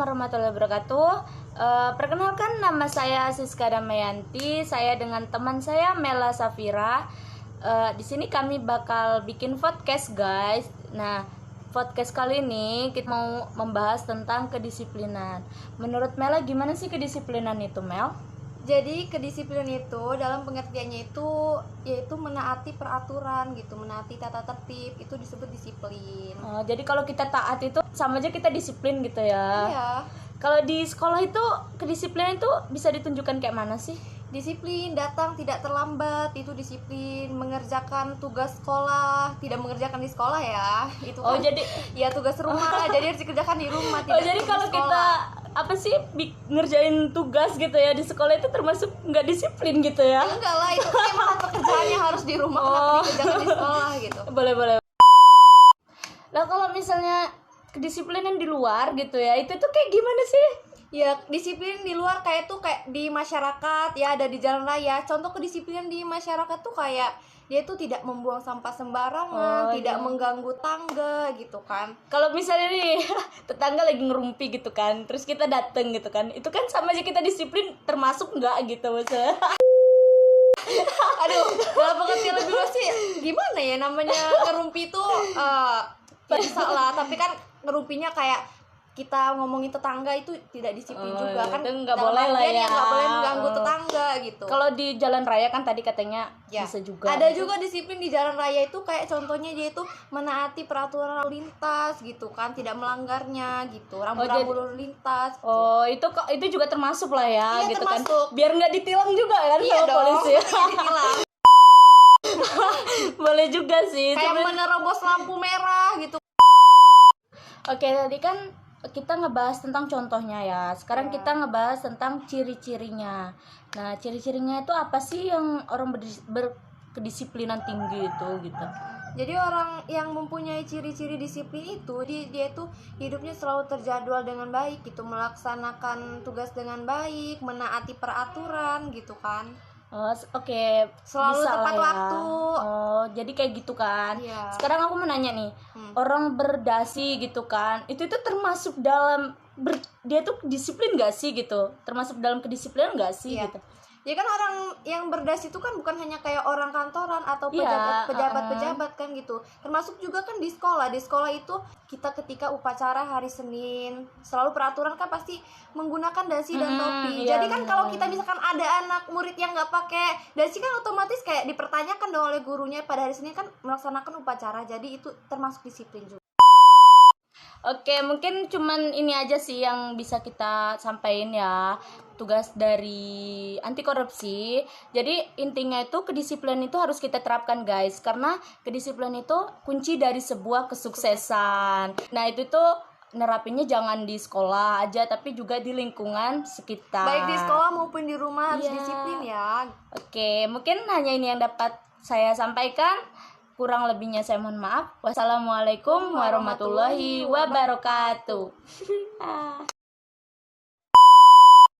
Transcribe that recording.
warahmatullahi wabarakatuh. Perkenalkan, nama saya Siska Damayanti. Saya dengan teman saya Mela Safira. Di sini kami bakal bikin podcast, guys. Nah, podcast kali ini kita mau membahas tentang kedisiplinan. Menurut Mela, gimana sih kedisiplinan itu, Mel? Jadi kedisiplinan itu dalam pengertiannya itu yaitu menaati peraturan gitu, menaati tata tertib, itu disebut disiplin. Jadi kalau kita taat itu sama aja kita disiplin gitu ya. Iya. Kalau di sekolah itu kedisiplinan itu bisa ditunjukkan kayak mana sih? Disiplin datang tidak terlambat, itu disiplin. Mengerjakan tugas sekolah, tidak mengerjakan di sekolah ya. Itu kan, jadi ya tugas rumah, jadi harus dikerjakan di rumah, tidak jadi di kalau sekolah. kita ngerjain tugas gitu ya di sekolah itu termasuk nggak disiplin gitu ya? Enggak lah, itu kan emang pekerjaannya harus di rumah, kenapa dikerjakan di sekolah gitu. Boleh. Lah kalau misalnya kedisiplinan di luar gitu ya, itu tuh kayak gimana sih? Ya, disiplin di luar kayak tuh kayak di masyarakat ya, ada di jalan raya. Contoh kedisiplinan di masyarakat tuh kayak dia tuh tidak membuang sampah sembarangan, tidak mengganggu tangga gitu kan. Kalau misalnya nih tetangga lagi ngerumpi gitu kan, terus kita dateng gitu kan, itu kan sama aja kita disiplin, termasuk nggak gitu maksudnya? Aduh, dalam pengertian lebih luas sih gimana ya, namanya ngerumpi tuh bisa lah, tapi kan ngerumpinya kayak kita ngomongin tetangga itu tidak disiplin juga kan, nggak boleh lah ya, nggak boleh mengganggu tetangga gitu. Kalau di jalan raya kan tadi katanya Ya, bisa juga. ada juga disiplin di jalan raya itu kayak contohnya dia itu menaati peraturan lalu lintas gitu kan, tidak melanggarnya gitu, rambu-rambu lalu lintas gitu. Itu juga termasuk lah ya, Iya, gitu termasuk. kan, biar nggak ditilang juga kan Iya sama dong, polisi. ditilang. Boleh juga sih Kayak menerobos lampu merah gitu. Oke, tadi kan kita ngebahas tentang contohnya ya. Sekarang kita ngebahas tentang ciri-cirinya. Nah, ciri-cirinya itu apa sih yang orang berkedisiplinan tinggi itu gitu? Jadi orang yang mempunyai ciri-ciri disiplin itu dia itu hidupnya selalu terjadwal dengan baik gitu, melaksanakan tugas dengan baik, menaati peraturan gitu kan. Oke, Selalu bisa tepat lah ya. waktu. Jadi kayak gitu kan. Iya. Sekarang aku mau nanya nih, orang berdasi gitu kan, itu termasuk dalam dia tuh disiplin gak sih gitu? Termasuk dalam kedisiplinan gak sih Iya. gitu? Ya kan orang yang berdasi itu kan bukan hanya kayak orang kantoran atau Iya, pejabat-pejabat kan gitu. Termasuk juga kan di sekolah. Di sekolah itu kita ketika upacara hari Senin, selalu peraturan kan pasti menggunakan dasi dan topi. Iya, Jadi kan kalau kita misalkan ada anak murid yang nggak pakai dasi kan otomatis kayak dipertanyakan dong oleh gurunya, pada hari Senin kan melaksanakan upacara. Jadi itu termasuk disiplin juga. Oke, mungkin cuman ini aja sih yang bisa kita sampaikan ya, tugas dari anti korupsi. Jadi intinya itu kedisiplinan itu harus kita terapkan, guys, karena kedisiplinan itu kunci dari sebuah kesuksesan. Nah, itu tuh nerapinnya jangan di sekolah aja, tapi juga di lingkungan sekitar. Baik di sekolah maupun di rumah harus Iya. disiplin ya. Oke, mungkin hanya ini yang dapat saya sampaikan. Kurang lebihnya saya mohon maaf. Wassalamualaikum warahmatullahi wabarakatuh.